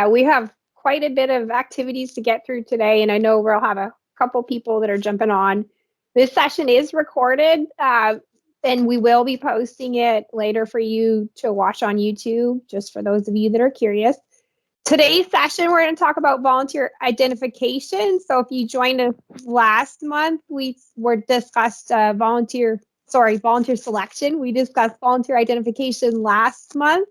We have quite a bit of activities to get through today, and I know we'll have a couple people that are jumping on. This session is recorded, and we will be posting it later for you to watch on YouTube, just for those of you that are curious. Today's session, we're going to talk about volunteer identification. So if you joined us last month, we were discussed volunteer selection. We discussed volunteer identification last month.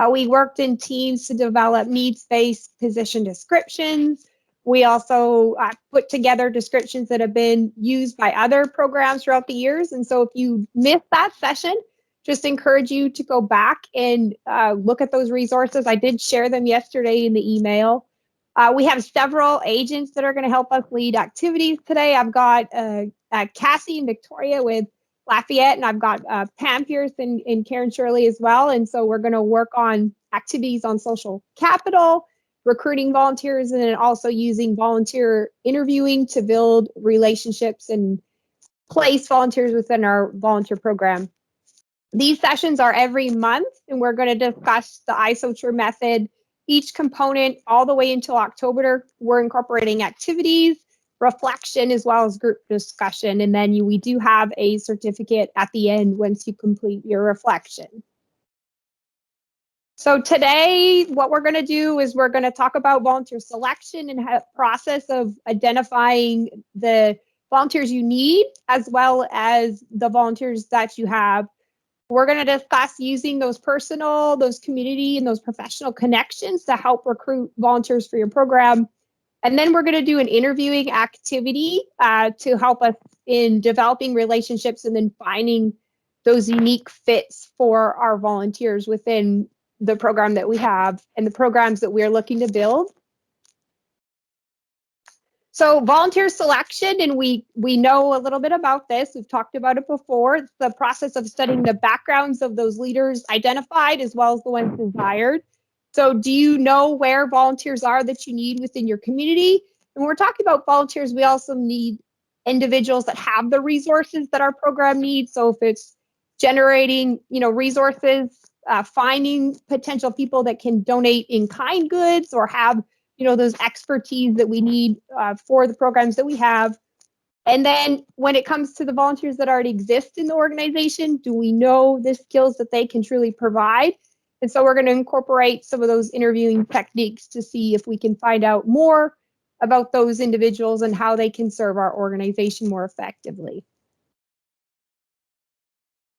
We worked in teams to develop needs-based position descriptions. We also put together descriptions that have been used by other programs throughout the years. And so if you missed that session, just encourage you to go back and look at those resources. I did share them yesterday in the email. We have several agents that are going to help us lead activities today. I've got Cassie and Victoria with Lafayette, and I've got Pam Pierce and Karen Shirley as well. And so we're going to work on activities on social capital, recruiting volunteers, and then also using volunteer interviewing to build relationships and place volunteers within our volunteer program. These sessions are every month, and we're going to discuss the ISOTURE method, each component all the way until October. We're incorporating activities, reflection, as well as group discussion. And then we do have a certificate at the end once you complete your reflection. So today, what we're going to do is we're going to talk about volunteer selection and the process of identifying the volunteers you need, as well as the volunteers that you have. We're going to discuss using those personal, those community, and those professional connections to help recruit volunteers for your program. And then we're going to do an interviewing activity to help us in developing relationships and then finding those unique fits for our volunteers within the program that we have and the programs that we're looking to build. So volunteer selection, and we know a little bit about this. We've talked about it before. It's the process of studying the backgrounds of those leaders identified as well as the ones desired. So do you know where volunteers are that you need within your community? And when we're talking about volunteers, we also need individuals that have the resources that our program needs. So if it's generating, resources, finding potential people that can donate in-kind goods or have those expertise that we need for the programs that we have. And then when it comes to the volunteers that already exist in the organization, do we know the skills that they can truly provide? And so we're going to incorporate some of those interviewing techniques to see if we can find out more about those individuals and how they can serve our organization more effectively.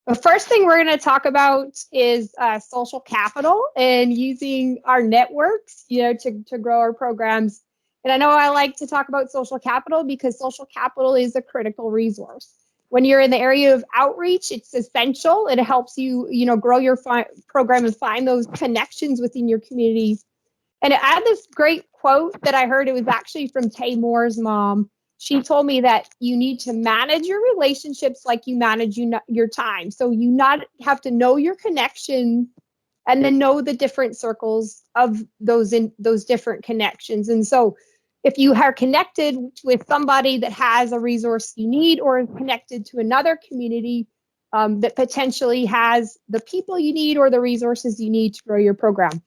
The first thing we're going to talk about is social capital and using our networks, to grow our programs. And I know I like to talk about social capital because social capital is a critical resource. When you're in the area of outreach, it's essential. It helps you, grow your program and find those connections within your communities. And I had this great quote that I heard. It was actually from Tay Moore's mom. She told me that you need to manage your relationships like you manage your time. So you not have to know your connections and then know the different circles of those different connections. And so if you are connected with somebody that has a resource you need or is connected to another community that potentially has the people you need or the resources you need to grow your program.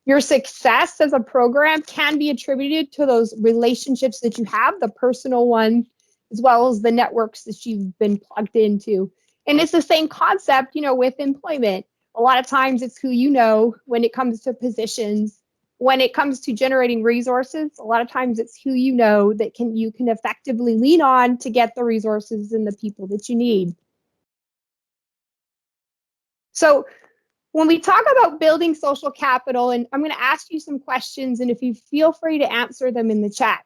Your success as a program can be attributed to those relationships that you have, the personal ones, as well as the networks that you've been plugged into. And it's the same concept, with employment. A lot of times it's who you know when it comes to positions. When it comes to generating resources, a lot of times it's who you know that you can effectively lean on to get the resources and the people that you need. So when we talk about building social capital, and I'm going to ask you some questions, and if you feel free to answer them in the chat.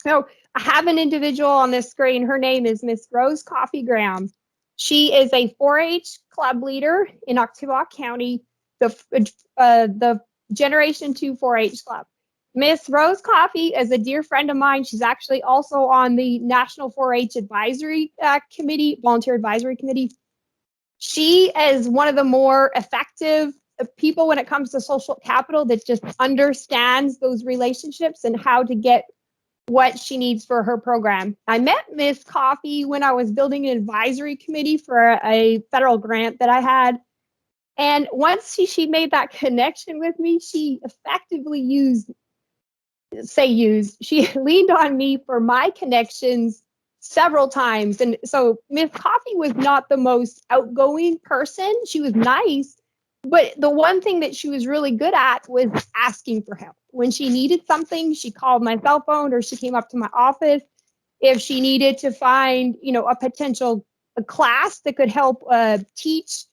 So I have an individual on this screen. Her name is Miss Rose Coffee Graham. She is a 4-H club leader in Ottawa County, the Generation 2 4-H club. Miss Rose Coffee is a dear friend of mine. She's actually also on the National 4-H Advisory Committee, Volunteer Advisory Committee. She is one of the more effective people when it comes to social capital that just understands those relationships and how to get what she needs for her program. I met Miss Coffee when I was building an advisory committee for a federal grant that I had. And once she made that connection with me, she effectively she leaned on me for my connections several times. And so Miss Coffee was not the most outgoing person. She was nice, but the one thing that she was really good at was asking for help. When she needed something, she called my cell phone or she came up to my office. If she needed to find, a potential class that could help teach,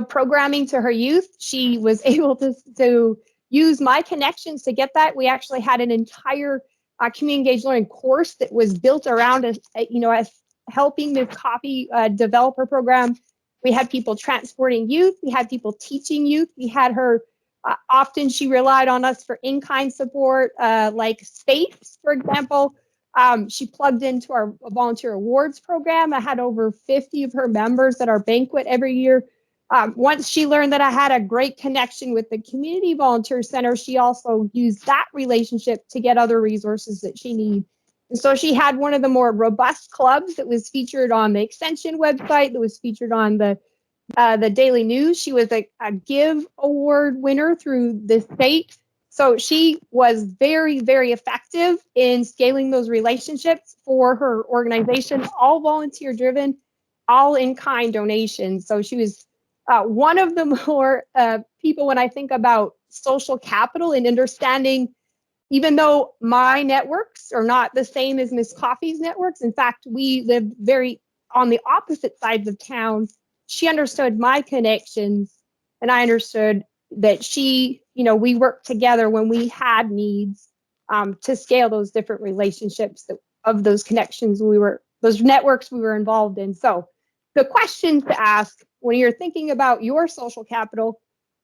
programming to her youth, she was able to use my connections to get that. We actually had an entire community engaged learning course that was built around as helping Ms. Coffee develop her program. We had people transporting youth. We had people teaching youth. We had her, often she relied on us for in-kind support, like space, for example. She plugged into our volunteer awards program. I had over 50 of her members at our banquet every year. Once she learned that I had a great connection with the Community Volunteer Center, she also used that relationship to get other resources that she needed. And so she had one of the more robust clubs that was featured on the Extension website, that was featured on the Daily News. She was a Give Award winner through the state. So she was very, very effective in scaling those relationships for her organization, all volunteer driven, all in-kind donations. So she was one of the more people, when I think about social capital and understanding, even though my networks are not the same as Miss Coffee's networks. In fact, we lived very on the opposite sides of town. She understood my connections, and I understood that we worked together when we had needs to scale those different relationships of those connections those networks we were involved in. So the questions to ask when you're thinking about your social capital: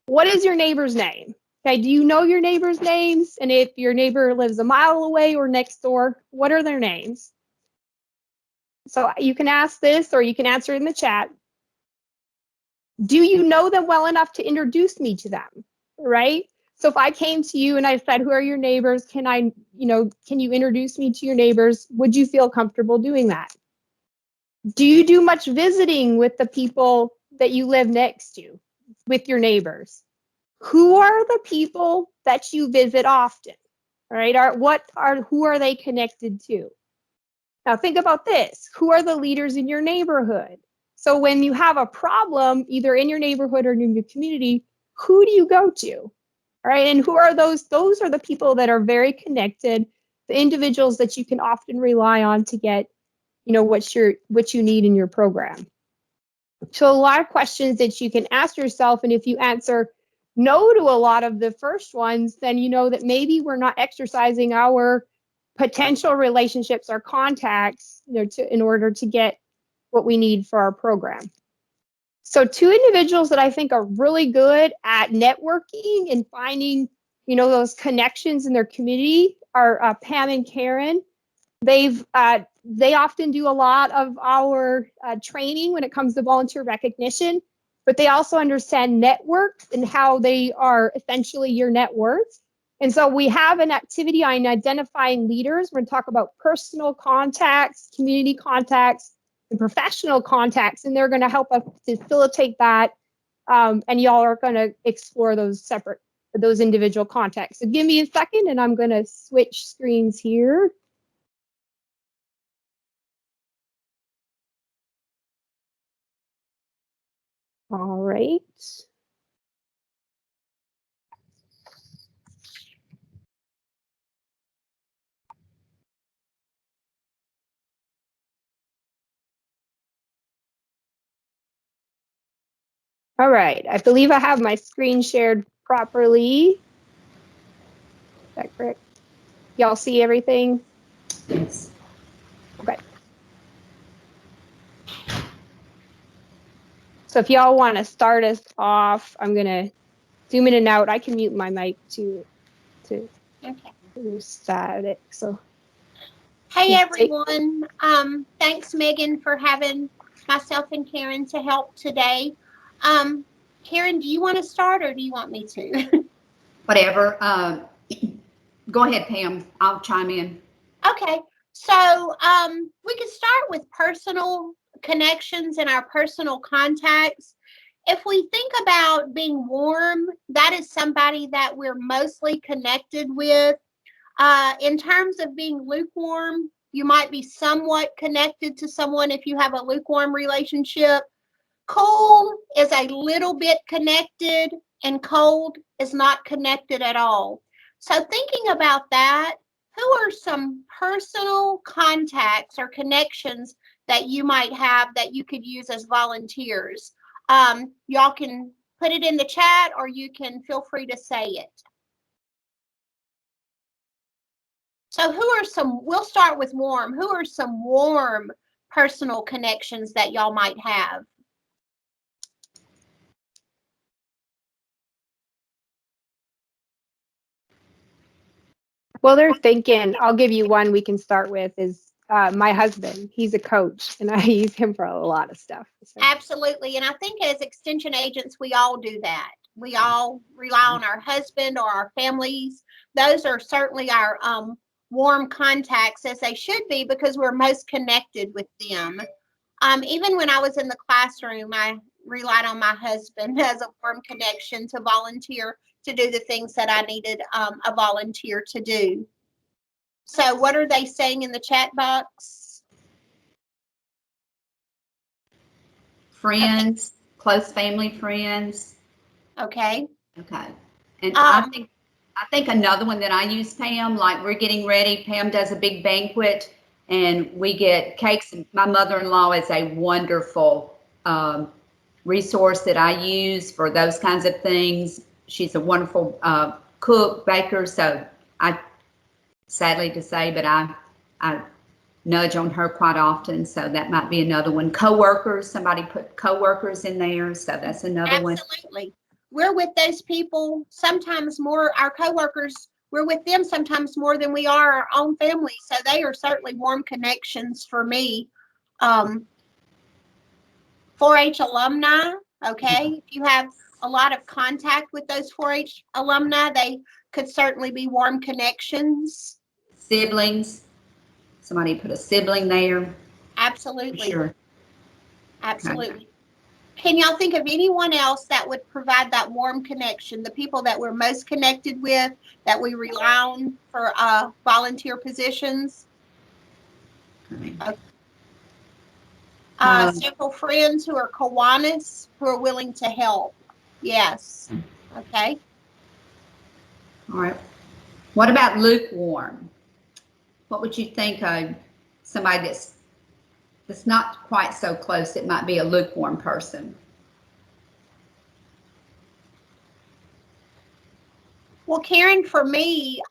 what is your neighbor's name? Okay, do you know your neighbor's names? And if your neighbor lives a mile away or next door, what are their names? So you can ask this, or you can answer it in the chat. Do you know them well enough to introduce me to them, right? So if I came to you and I said, who are your neighbors? Can you introduce me to your neighbors? Would you feel comfortable doing that? Do you do much visiting with the people that you live next to, with your neighbors? Who are the people that you visit often, right? Who are they connected to? Now think about this. Who are the leaders in your neighborhood? So when you have a problem, either in your neighborhood or in your community, who do you go to? All right, and who are those? Those are the people that are very connected, the individuals that you can often rely on to get, what you need in your program. So a lot of questions that you can ask yourself, and if you answer no to a lot of the first ones, then you know that maybe we're not exercising our potential relationships or contacts, in order to get what we need for our program. So two individuals that I think are really good at networking and finding, those connections in their community are Pam and Karen. They often do a lot of our training when it comes to volunteer recognition, but they also understand networks and how they are essentially your net worth. And so we have an activity on identifying leaders. We're going to talk about personal contacts, community contacts, and professional contacts, and they're going to help us facilitate that. And y'all are going to explore those individual contacts. So give me a second, and I'm going to switch screens here. All right. All right, I believe I have my screen shared properly. Is that correct? Y'all see everything? Yes. Okay. So if y'all want to start us off, I'm going to zoom in and out. I can mute my mic to static. So hey everyone. Thanks Megan for having myself and Karen to help today. Karen, do you want to start or do you want me to? Whatever. Go ahead, Pam. I'll chime in. Okay. So we could start with personal connections and our personal contacts. if we think about being warm, that is somebody that we're mostly connected with. In terms of being lukewarm, you might be somewhat connected to someone if you have a lukewarm relationship. Cool is a little bit connected, and cold is not connected at all. So thinking about that, who are some personal contacts or connections that you might have that you could use as volunteers? Y'all can put it in the chat, or you can feel free to say it. So we'll start with warm. Who are some warm personal connections that y'all might have? Well, they're thinking, I'll give you one we can start with is my husband. He's a coach and I use him for a lot of stuff. So. Absolutely. And I think as extension agents, we all do that. We all rely on our husband or our families. Those are certainly our warm contacts, as they should be, because we're most connected with them. Even when I was in the classroom, I relied on my husband as a warm connection to volunteer to do the things that I needed a volunteer to do. So what are they saying in the chat box? Friends, close family friends. Okay. Okay. And I think another one that I use, Pam, like we're getting ready, Pam does a big banquet and we get cakes. My mother-in-law is a wonderful resource that I use for those kinds of things. She's a wonderful cook, baker. So I, sadly to say, but I nudge on her quite often. So that might be another one. Coworkers, somebody put coworkers in there. So that's another one. Absolutely. We're with those people sometimes more, our coworkers, we're with them sometimes more than we are our own family. So they are certainly warm connections for me. 4-H alumni, okay? If you have a lot of contact with those 4-H alumni, they could certainly be warm connections. Siblings, somebody put a sibling there. Absolutely. Sure. Absolutely. Okay. Can y'all think of anyone else that would provide that warm connection, the people that we're most connected with, that we rely on for volunteer positions? Okay. Several friends who are Kiwanis who are willing to help. Yes. Okay. All right. What about lukewarm? What would you think of somebody that's not quite so close? It might be a lukewarm person. Well, Karen, for me,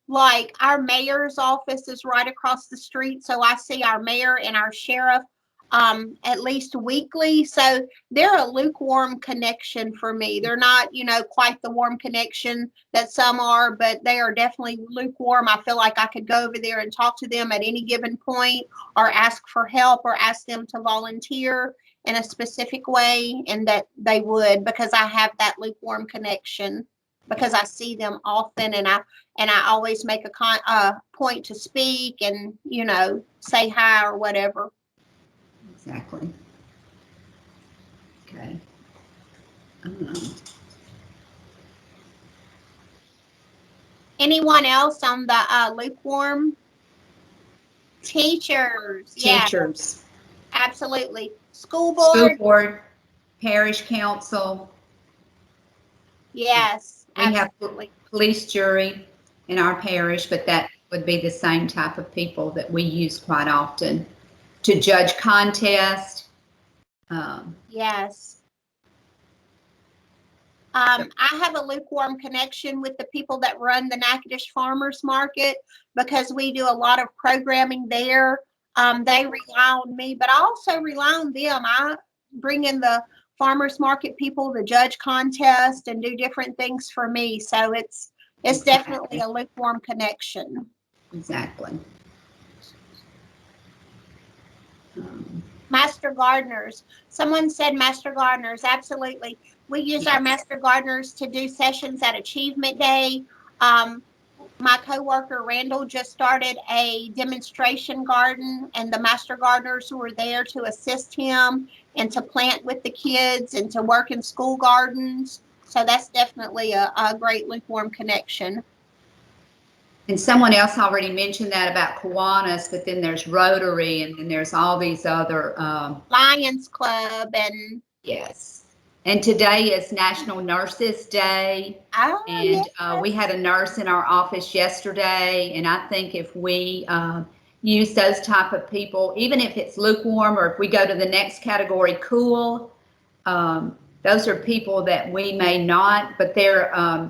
like our mayor's office is right across the street. So I see our mayor and our sheriff at least weekly. So they're a lukewarm connection for me. They're not, quite the warm connection that some are, but they are definitely lukewarm. I feel like I could go over there and talk to them at any given point or ask for help or ask them to volunteer in a specific way, and that they would, because I have that lukewarm connection, because I see them often, and I always make a point to speak and, say hi or whatever. Exactly. Okay. Anyone else on the lukewarm? Teachers. Teachers. Yeah, absolutely. School board. Parish council. Yes, we absolutely. have police jury in our parish, but that would be the same type of people that we use quite often to judge contests. Yes. I have a lukewarm connection with the people that run the Natchitoches Farmers Market, because we do a lot of programming there. They rely on me, but I also rely on them. I bring in the farmers market people to judge contests and do different things for me. So it's definitely a lukewarm connection. Exactly. Master gardeners. Someone said master gardeners. Absolutely. We use our master gardeners to do sessions at Achievement Day. My coworker Randall just started a demonstration garden, and the master gardeners were there to assist him and to plant with the kids and to work in school gardens. So that's definitely a great lukewarm connection. And someone else already mentioned that about Kiwanis, but then there's Rotary, and then there's all these other Lions Club and yes. And today is National Nurses Day. Oh, And yes. we had a nurse in our office yesterday, and I think if we use those type of people, even if it's lukewarm, or if we go to the next category, cool, those are people that we may not, but they're,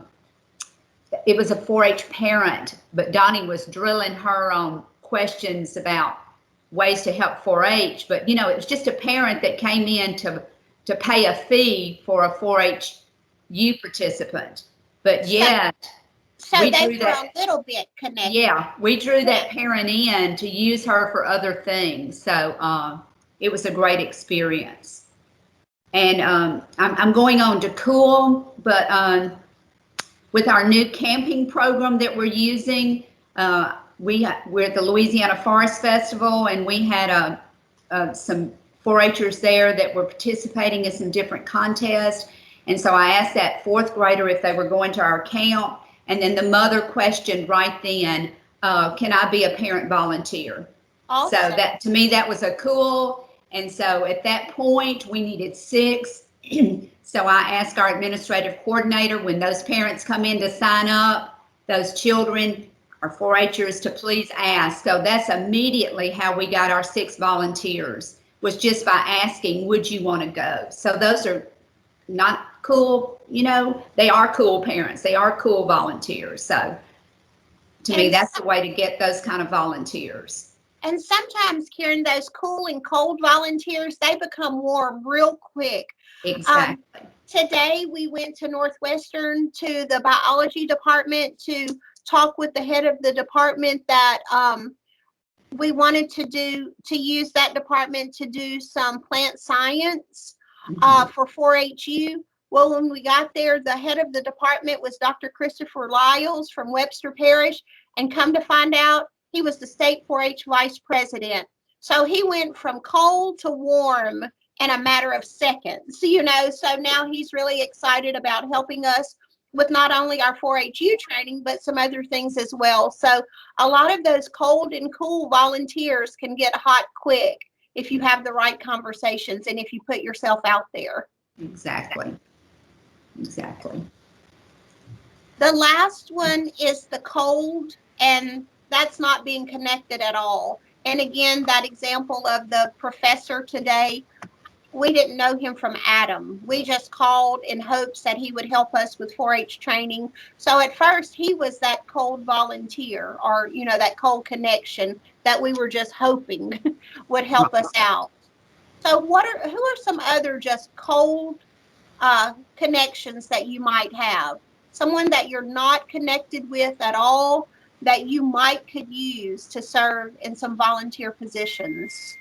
it was a 4-H parent, but Donnie was drilling her on questions about ways to help 4-H, but it was just a parent that came in to pay a fee for a 4-HU participant. But yet, so they were a little bit connected. Yeah, we drew that parent in to use her for other things. So it was a great experience. And I'm going on to cool, but with our new camping program that we're using, we're at the Louisiana Forest Festival, and we had some 4-Hers there that were participating in some different contests. And so I asked that 4th grader if they were going to our camp, and then the mother questioned right then, can I be a parent volunteer? Awesome. So that, to me, that was a cool. And so at that point we needed 6. So I asked our administrative coordinator, when those parents come in to sign up, those children or 4-Hers, to please ask. So that's immediately how we got our 6 volunteers, was just by asking, would you want to go? So those are not cool, they are cool parents. They are cool volunteers. So to me, that's the way to get those kind of volunteers. And sometimes, Karen, those cool and cold volunteers, they become warm real quick. Exactly. Today, we went to Northwestern to the biology department to talk with the head of the department that we wanted to use that department to do some plant science for 4-HU. Well, when we got there, the head of the department was Dr. Christopher Lyles from Webster Parish, and come to find out, he was the state 4-H vice president. So he went from cold to warm in a matter of seconds, so now he's really excited about helping us with not only our 4-HU training, but some other things as well. So a lot of those cold and cool volunteers can get hot quick if you have the right conversations and if you put yourself out there. Exactly. The last one is the cold, and that's not being connected at all. And again, that example of the professor today, we didn't know him from Adam. We just called in hopes that he would help us with 4-H training. So at first he was that cold volunteer, or, that cold connection that we were just hoping would help us out. So who are some other just cold connections that you might have? Someone that you're not connected with at all that you could use to serve in some volunteer positions?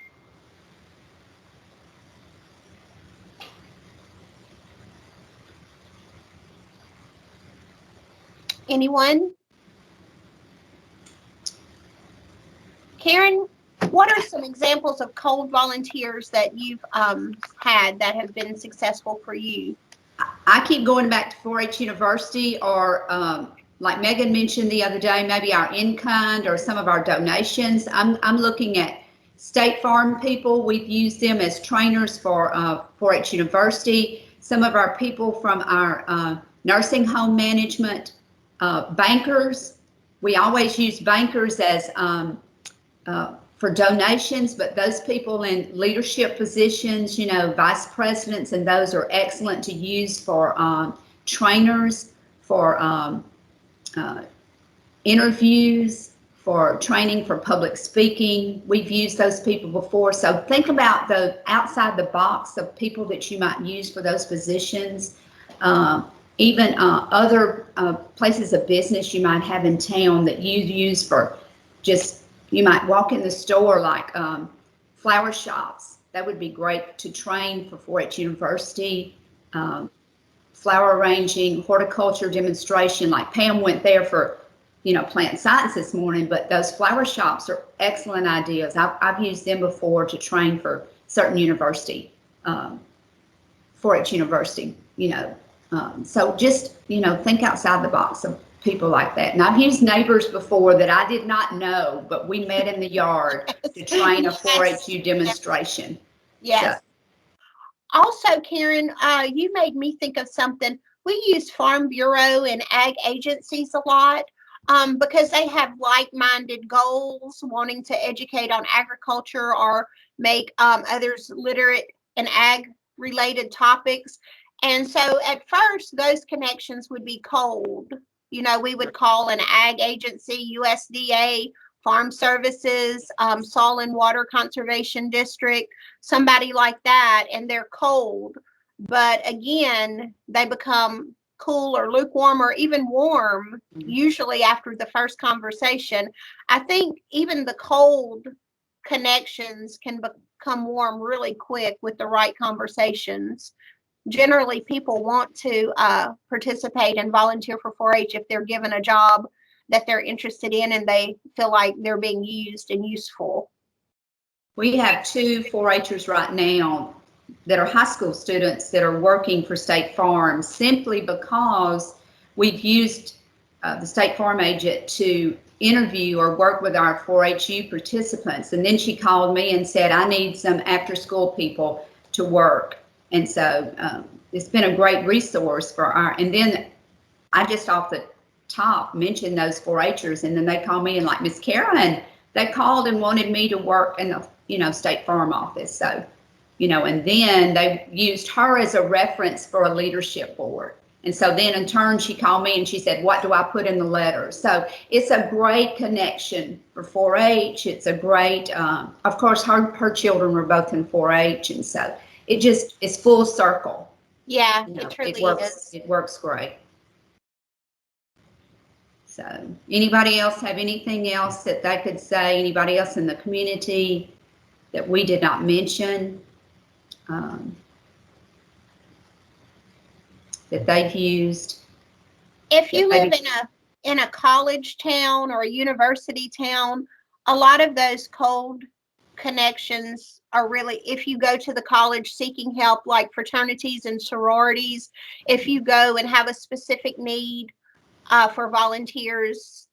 Anyone? Karen, what are some examples of cold volunteers that you've had that have been successful for you? I keep going back to 4-H University, or like Megan mentioned the other day, maybe our in-kind or some of our donations. I'm looking at State Farm people. We've used them as trainers for 4-H University. Some of our people from our nursing home management, bankers. We always use bankers as for donations, but those people in leadership positions, vice presidents, and those are excellent to use for trainers, for interviews, for training for public speaking. We've used those people before. So think about the outside the box of people that you might use for those positions. Even other places of business you might have in town that you use for just, you might walk in the store, like flower shops. That would be great to train for 4-H University. Flower arranging, horticulture demonstration, like Pam went there for, plant science this morning, but those flower shops are excellent ideas. I've used them before to train for certain university, 4-H university, so just, think outside the box of people like that. And I've used neighbors before that I did not know, but we met in the yard to train a 4-HU demonstration. Yes. So. Also, Karen, you made me think of something. We use Farm Bureau and ag agencies a lot because they have like-minded goals, wanting to educate on agriculture or make others literate in ag-related topics. And so at first, those connections would be cold. We would call an ag agency, USDA, Farm Services, Soil and Water Conservation District, somebody like that, and they're cold. But again, they become cool or lukewarm or even warm, usually after the first conversation. I think even the cold connections can become warm really quick with the right conversations. Generally, people want to participate and volunteer for 4-H if they're given a job that they're interested in and they feel like they're being used and useful. We have 2 4-Hers right now that are high school students that are working for State Farm simply because we've used the State Farm agent to interview or work with our 4-HU participants. And then she called me and said, I need some after school people to work. And so it's been a great resource for and then I just off the top mentioned those 4-Hers, and then they called me and like, Miss Karen, they called and wanted me to work in the State Farm office. So, and then they used her as a reference for a leadership board. And so then in turn, she called me and she said, what do I put in the letter? So it's a great connection for 4-H. It's a great, of course, her children were both in 4-H. And so it just is full circle. Yeah, it truly is. It works great. So anybody else have anything else that they could say? Anybody else in the community that we did not mention that they've used? If you live in a college town or a university town, a lot of those cold connections are really, if you go to the college seeking help, like fraternities and sororities, if you go and have a specific need for volunteers,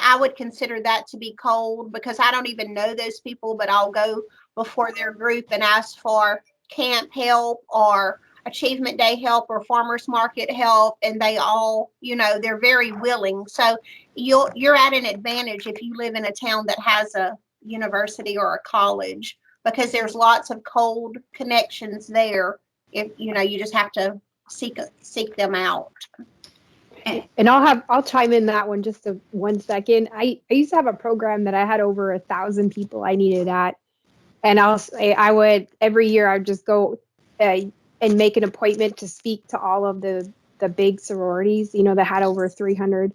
I would consider that to be cold because I don't even know those people, but I'll go before their group and ask for camp help or achievement day help or farmers market help, and they all, they're very willing. So you're at an advantage if you live in a town that has a university or a college, because there's lots of cold connections there. If you just have to seek them out. And I'll chime in that one just 1 second. I used to have a program that I had over 1,000 people I needed at, and I would every year I'd just go and make an appointment to speak to all of the big sororities, that had over 300,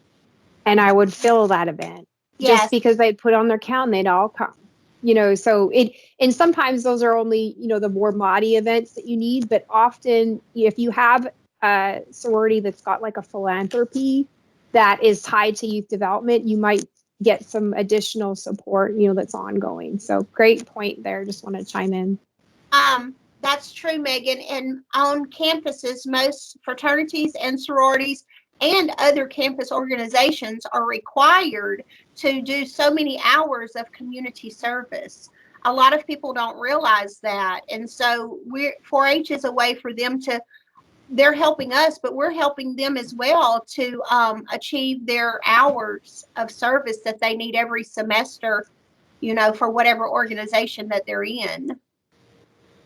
and I would fill that event just because they'd put on their count and they'd all come. So and sometimes those are only, the more body events that you need, but often if you have a sorority that's got like a philanthropy that is tied to youth development, you might get some additional support, that's ongoing. So great point there. Just want to chime in. That's true, Megan. And on campuses, most fraternities and sororities and other campus organizations are required to do so many hours of community service. A lot of people don't realize that. And so 4-H is a way for them they're helping us, but we're helping them as well to achieve their hours of service that they need every semester, for whatever organization that they're in.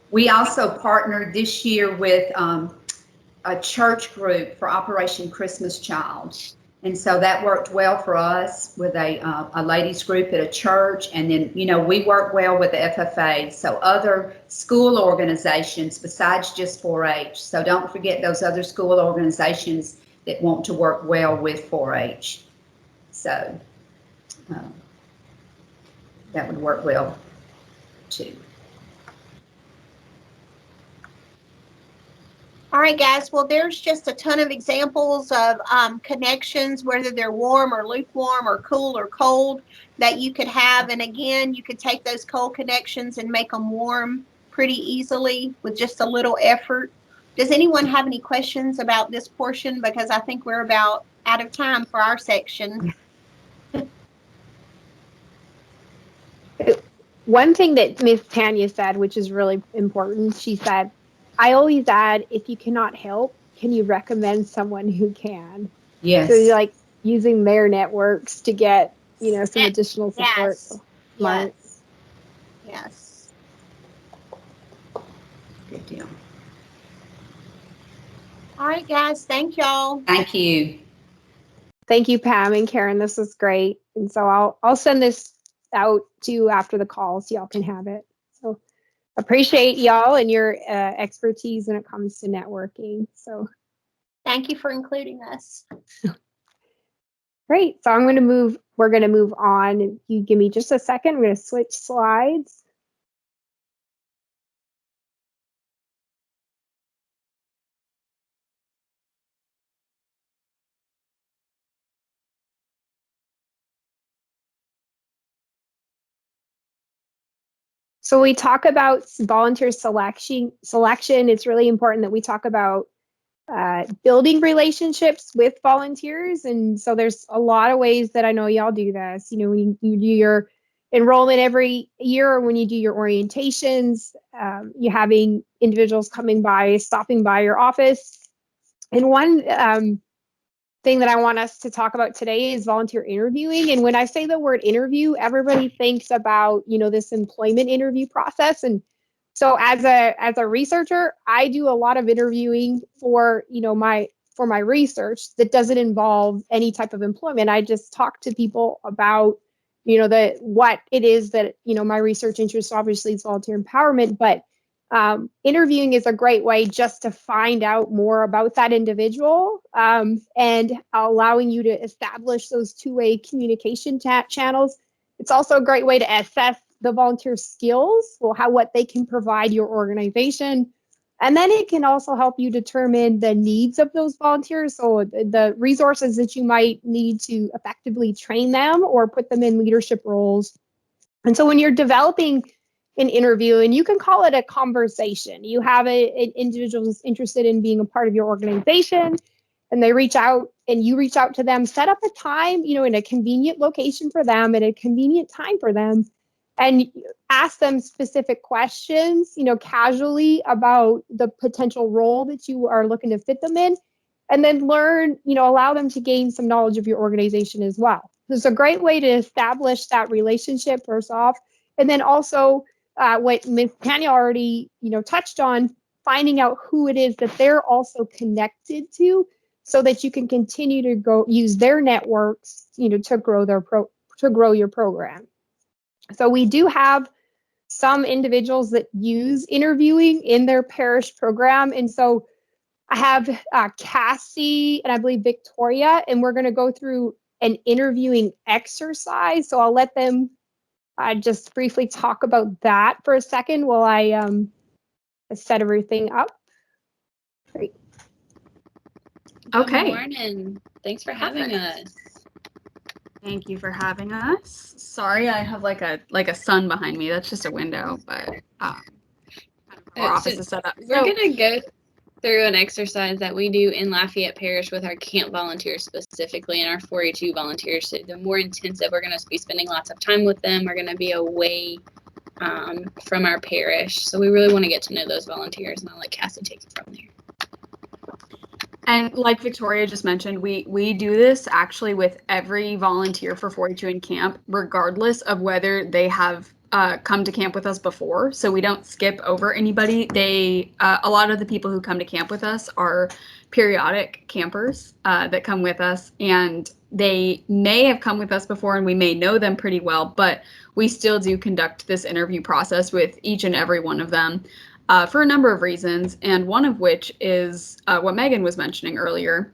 We also partnered this year with a church group for Operation Christmas Child. And so that worked well for us with a ladies group at a church. And then, we work well with the FFA. So other school organizations besides just 4-H. So don't forget those other school organizations that want to work well with 4-H. So that would work well too. All right, guys. Well, there's just a ton of examples of connections, whether they're warm or lukewarm or cool or cold, that you could have. And again, you could take those cold connections and make them warm pretty easily with just a little effort. Does anyone have any questions about this portion? Because I think we're about out of time for our section. One thing that Miss Tanya said, which is really important, she said, I always add, if you cannot help, can you recommend someone who can? Yes. So you're like using their networks to get, some additional support. Yes. Smart. Yes. Good deal. All right, guys. Thank y'all. Thank you. Thank you, Pam and Karen. This was great. And so I'll send this out to you after the call so y'all can have it. So appreciate y'all and your expertise when it comes to networking. So Thank you for including us. great. So we're going to move on. If you give me just a second, I'm going to switch slides. So we talk about volunteer selection. It's really important that we talk about building relationships with volunteers. And so there's a lot of ways that I know y'all do this. When you do your enrollment every year, or when you do your orientations, you're having individuals stopping by your office. And one thing that I want us to talk about today is volunteer interviewing. And when I say the word interview, everybody thinks about, this employment interview process. And so as a researcher, I do a lot of interviewing for my research that doesn't involve any type of employment. I just talk to people about, what it is that, my research interest obviously is volunteer empowerment, but interviewing is a great way just to find out more about that individual, and allowing you to establish those two-way communication channels. It's also a great way to assess the volunteer skills, what they can provide your organization. And then it can also help you determine the needs of those volunteers. So the resources that you might need to effectively train them or put them in leadership roles. And so when you're developing an interview, and you can call it a conversation, you have an individual who's interested in being a part of your organization, and they reach out and you reach out to them, set up a time, in a convenient location for them at a convenient time for them, and ask them specific questions, casually about the potential role that you are looking to fit them in, and then learn, allow them to gain some knowledge of your organization as well. It's a great way to establish that relationship first off. And then also what Ms. Tanya already, touched on, finding out who it is that they're also connected to, so that you can continue to go use their networks, to grow your program. So we do have some individuals that use interviewing in their parish program. And so I have Cassie and I believe Victoria, and we're going to go through an interviewing exercise. So I'll let them just briefly talk about that for a second while I set everything up. Great. Okay. Good morning. Thanks for having us. Thank you for having us. Sorry, I have like a sun behind me. That's just a window, but our office is set up. We're gonna go through an exercise that we do in Lafayette Parish with our camp volunteers specifically, and our 4-H volunteers. So the more intensive, we're gonna be spending lots of time with them. We're gonna be away from our parish, so we really want to get to know those volunteers, and I'll let Cassie take it from there. And like Victoria just mentioned, we do this actually with every volunteer for 4-H in camp, regardless of whether they have come to camp with us before. So we don't skip over anybody. A lot of the people who come to camp with us are periodic campers that come with us, and they may have come with us before and we may know them pretty well, but we still do conduct this interview process with each and every one of them. For a number of reasons, and one of which is what Megan was mentioning earlier,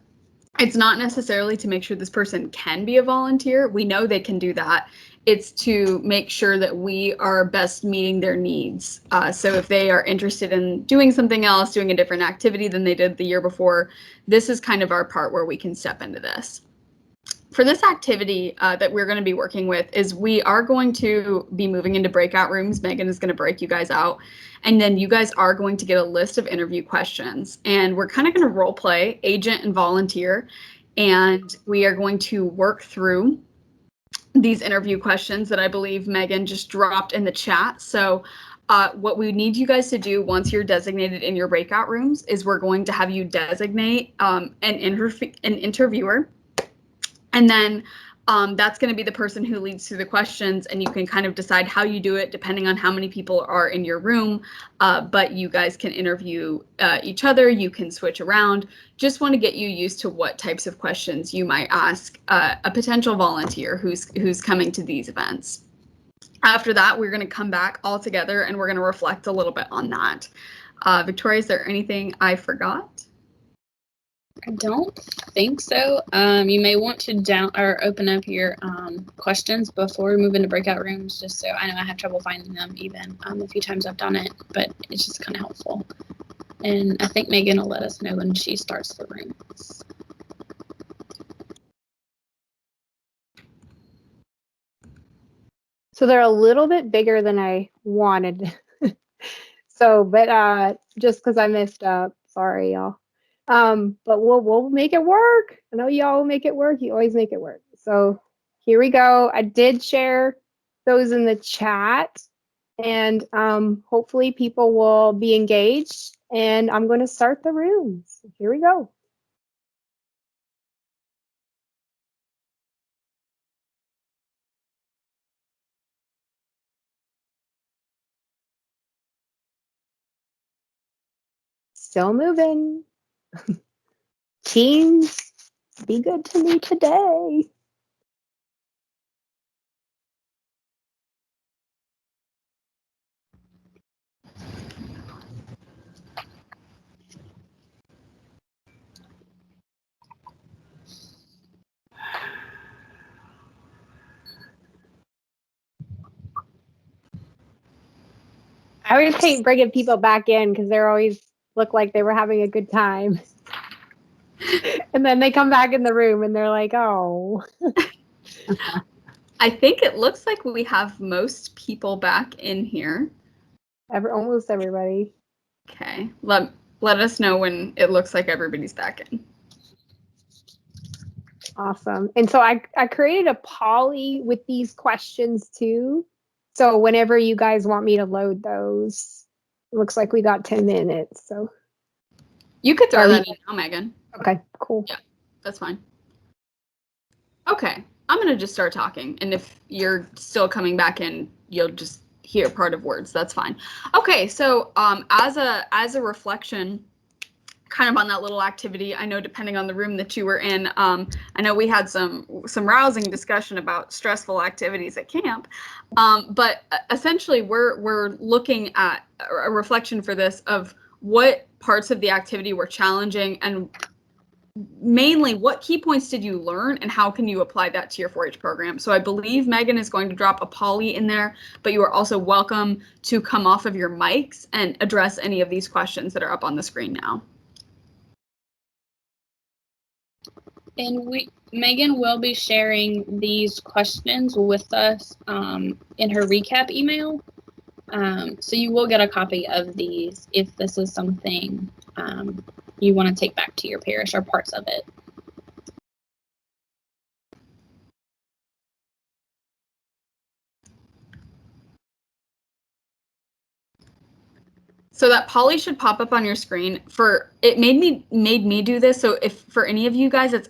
It's not necessarily to make sure this person can be a volunteer. We know they can do that. It's to make sure that we are best meeting their needs. So if they are interested in doing something else, doing a different activity than they did the year before, this is kind of our part where we can step into this. For this activity that we're going to be working with is we are going to be moving into breakout rooms. Megan is going to break you guys out. And then you guys are going to get a list of interview questions. And we're kind of going to role play agent and volunteer. And we are going to work through these interview questions that I believe Megan just dropped in the chat. So what we need you guys to do once you're designated in your breakout rooms is we're going to have you designate an interviewer. And then that's going to be the person who leads through the questions, and you can kind of decide how you do it depending on how many people are in your room. But you guys can interview each other. You can switch around. Just want to get you used to what types of questions you might ask a potential volunteer who's coming to these events. After that, we're going to come back all together and we're going to reflect a little bit on that. Victoria, is there anything I forgot? I don't think so. You may want to open up your questions before we move into breakout rooms, just so I know I have trouble finding them even a few times I've done it, but it's just kind of helpful. And I think Megan will let us know when she starts the rooms. So they're a little bit bigger than I wanted. So, but just because I messed up, sorry, y'all. But we'll make it work. I know y'all will make it work. You always make it work. So here we go. I did share those in the chat, and hopefully people will be engaged. And I'm going to start the rooms. Here we go. Still moving. Teams, be good to me today. I always hate bringing people back in because they always look like they were having a good time. And then they come back in the room and they're like, oh. I think it looks like we have most people back in here. Almost everybody. Okay, let us know when it looks like everybody's back in. Awesome. And so I created a poly with these questions too. So whenever you guys want me to load those, it looks like we got 10 minutes. So you could throw that in now, Megan. Okay, cool. Yeah, that's fine. Okay, I'm gonna just start talking, and if you're still coming back in, you'll just hear part of words. That's fine. Okay, so as a reflection, kind of on that little activity, I know depending on the room that you were in, I know we had some rousing discussion about stressful activities at camp, but essentially we're looking at a reflection for this of what parts of the activity were challenging, and mainly what key points did you learn and how can you apply that to your 4-H program. So I believe Megan is going to drop a poly in there, but you are also welcome to come off of your mics and address any of these questions that are up on the screen now. And Megan will be sharing these questions with us in her recap email. So you will get a copy of these if this is something you want to take back to your parish or parts of it. So that poly should pop up on your screen. It made me do this. So if for any of you guys that's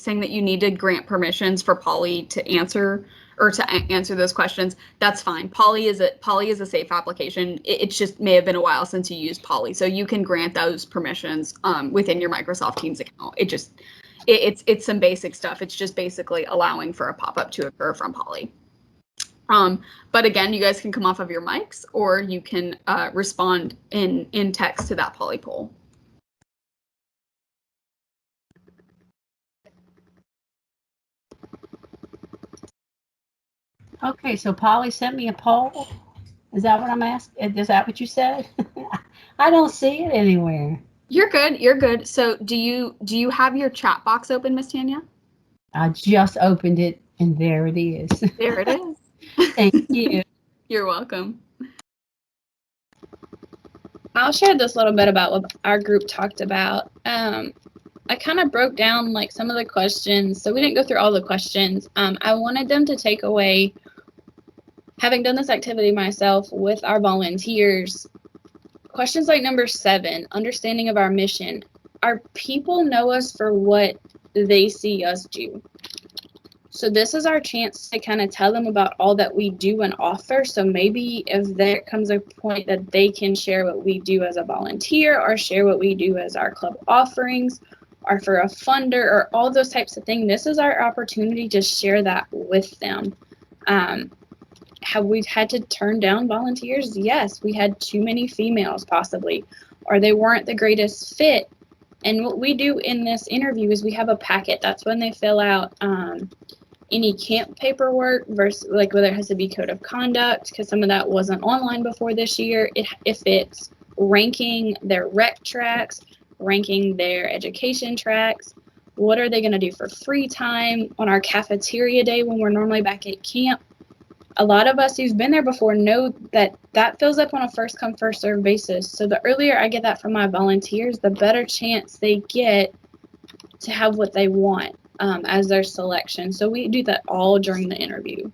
saying that you need to grant permissions for poly to answer those questions, that's fine. Poly is a safe application. It just may have been a while since you used poly, so you can grant those permissions within your Microsoft Teams account. It's some basic stuff. It's just basically allowing for a pop-up to occur from poly. But again, you guys can come off of your mics, or you can respond in text to that poly poll. Okay, so Polly sent me a poll. Is that what I'm asking? Is that what you said? I don't see it anywhere. You're good. You're good. So do you have your chat box open, Miss Tanya? I just opened it and there it is. There it is. Thank you. You're welcome. I'll share this little bit about what our group talked about. I kind of broke down like some of the questions, so we didn't go through all the questions. I wanted them to take away, having done this activity myself with our volunteers, questions like number 7, understanding of our mission. Our people know us for what they see us do. So this is our chance to kind of tell them about all that we do and offer. So maybe if there comes a point that they can share what we do as a volunteer or share what we do as our club offerings or for a funder or all those types of things, this is our opportunity to share that with them. Have we had to turn down volunteers? Yes, we had too many females possibly, or they weren't the greatest fit. And what we do in this interview is we have a packet. That's when they fill out any camp paperwork versus like whether it has to be code of conduct, because some of that wasn't online before this year. If it's ranking their rec tracks, ranking their education tracks, what are they going to do for free time on our cafeteria day when we're normally back at camp? A lot of us who've been there before know that that fills up on a first come first serve basis. So the earlier I get that from my volunteers, the better chance they get to have what they want as their selection. So we do that all during the interview.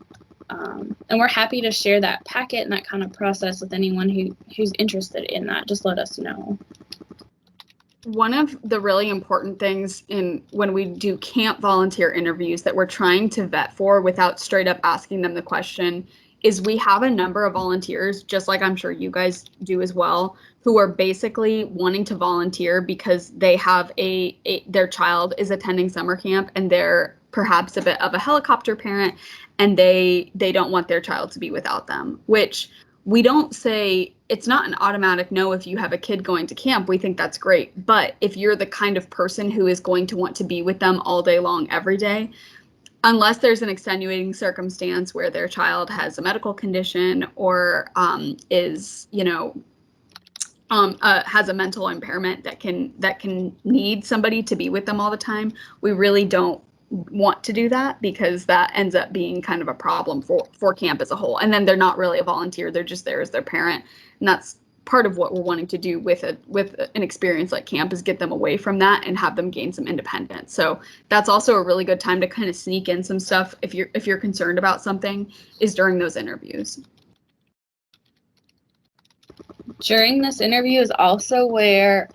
And we're happy to share that packet and that kind of process with anyone who's interested in that. Just let us know. One of the really important things when we do camp volunteer interviews that we're trying to vet for without straight up asking them the question is we have a number of volunteers, just like I'm sure you guys do as well, who are basically wanting to volunteer because they have their child is attending summer camp and they're perhaps a bit of a helicopter parent and they don't want their child to be without them, which we don't say it's not an automatic no if you have a kid going to camp. We think that's great. But if you're the kind of person who is going to want to be with them all day long, every day, unless there's an extenuating circumstance where their child has a medical condition or has a mental impairment that can need somebody to be with them all the time, we really don't want to do that because that ends up being kind of a problem for camp as a whole. And then they're not really a volunteer, they're just there as their parent. And that's part of what we're wanting to do with an experience like camp is get them away from that and have them gain some independence. So that's also a really good time to kind of sneak in some stuff if you're concerned about something is during those interviews. During this interview is also where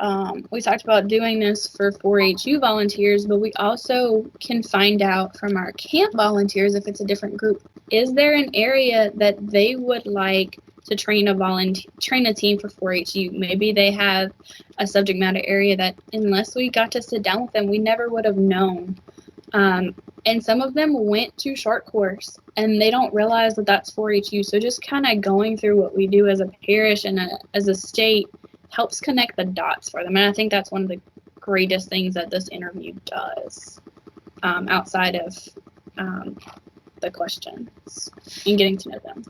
we talked about doing this for 4-HU volunteers, but we also can find out from our camp volunteers if it's a different group. Is there an area that they would like to train a team for 4-HU? Maybe they have a subject matter area that unless we got to sit down with them, we never would have known. And some of them went to short course and they don't realize that that's 4-HU. So just kind of going through what we do as a parish and as a state helps connect the dots for them. And I think that's one of the greatest things that this interview does outside of the questions and getting to know them.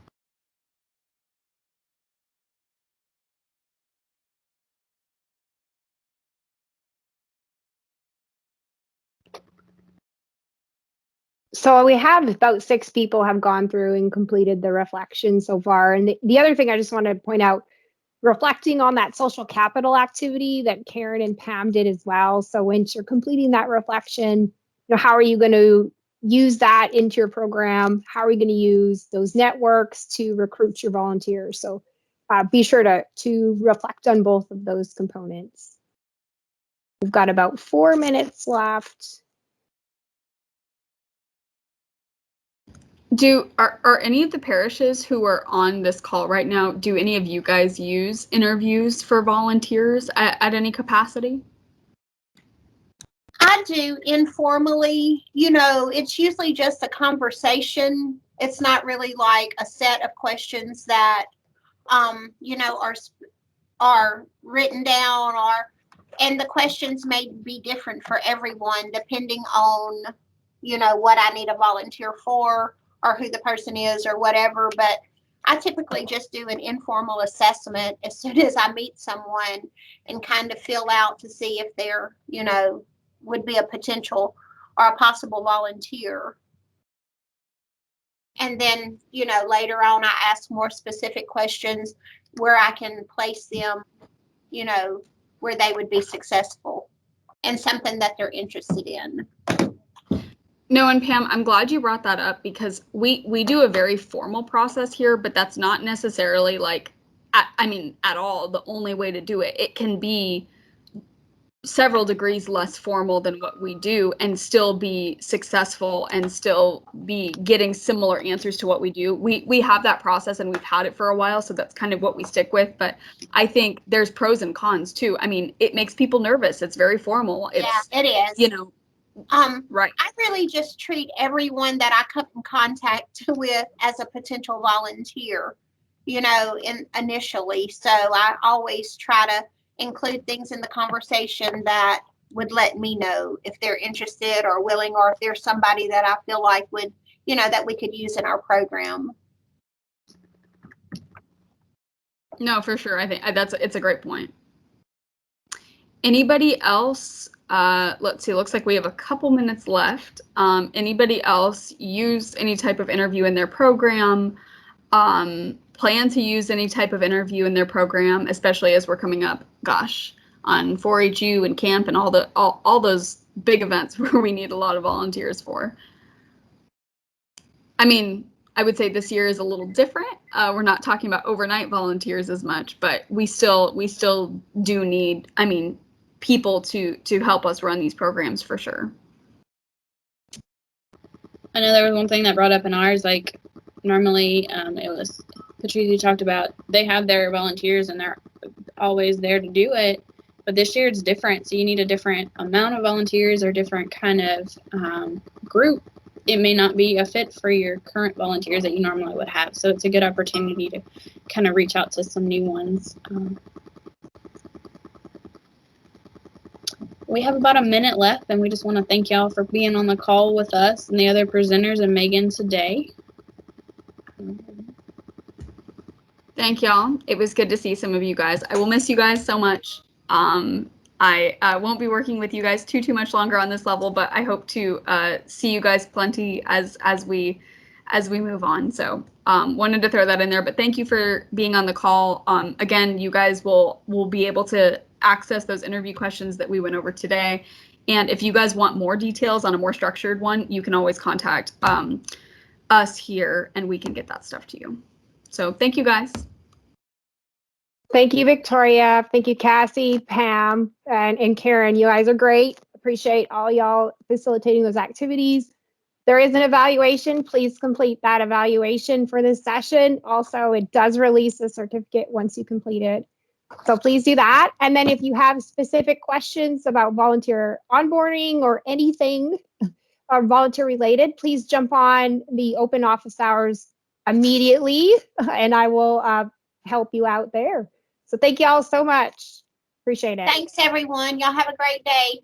So we have about 6 people have gone through and completed the reflection so far. And the other thing I just want to point out, reflecting on that social capital activity that Karen and Pam did as well. So once you're completing that reflection, how are you going to use that into your program? How are we going to use those networks to recruit your volunteers? So be sure to reflect on both of those components. We've got about 4 minutes left. Are any of the parishes who are on this call right now, do any of you guys use interviews for volunteers at any capacity? I do informally. It's usually just a conversation. It's not really like a set of questions that are written down, and the questions may be different for everyone depending on what I need a volunteer for or who the person is or whatever, but I typically just do an informal assessment as soon as I meet someone and kind of fill out to see if they're, would be a potential or a possible volunteer. And then, later on, I ask more specific questions where I can place them, where they would be successful and something that they're interested in. No, and Pam, I'm glad you brought that up because we do a very formal process here, but that's not necessarily at all the only way to do it. It can be several degrees less formal than what we do and still be successful and still be getting similar answers to what we do. We have that process and we've had it for a while, so that's kind of what we stick with. But I think there's pros and cons too. I mean, it makes people nervous. It's very formal. It is. Right. I really just treat everyone that I come in contact with as a potential volunteer, initially. So I always try to include things in the conversation that would let me know if they're interested or willing, or if there's somebody that I feel like would, that we could use in our program. No, for sure. I think it's a great point. Anybody else? Let's see. Looks like we have a couple minutes left. Anybody else use any type of interview in their program? Plan to use any type of interview in their program, especially as we're coming up, on 4-HU and camp and all those big events where we need a lot of volunteers for. I mean, I would say this year is a little different. We're not talking about overnight volunteers as much, but we still do need, people to help us run these programs for sure. I know there was one thing that brought up in ours, normally it was Patrice who talked about they have their volunteers and they're always there to do it, but this year it's different, so you need a different amount of volunteers or different kind of group. It may not be a fit for your current volunteers that you normally would have, so it's a good opportunity to kind of reach out to some new ones. We have about a minute left, and we just want to thank y'all for being on the call with us and the other presenters and Megan today. Thank y'all. It was good to see some of you guys. I will miss you guys so much. I won't be working with you guys too much longer on this level, but I hope to see you guys plenty as we move on. So wanted to throw that in there, but thank you for being on the call. Again, you guys will be able to access those interview questions that we went over today. And if you guys want more details on a more structured one, you can always contact us here and we can get that stuff to you. So thank you guys. Thank you, Victoria. Thank you, Cassie, Pam, and Karen. You guys are great. Appreciate all y'all facilitating those activities. There is an evaluation. Please complete that evaluation for this session. Also, it does release a certificate once you complete it. So please do that. And then if you have specific questions about volunteer onboarding or anything volunteer related, please jump on the open office hours immediately and I will help you out there. So thank you all so much. Appreciate it. Thanks, everyone. Y'all have a great day.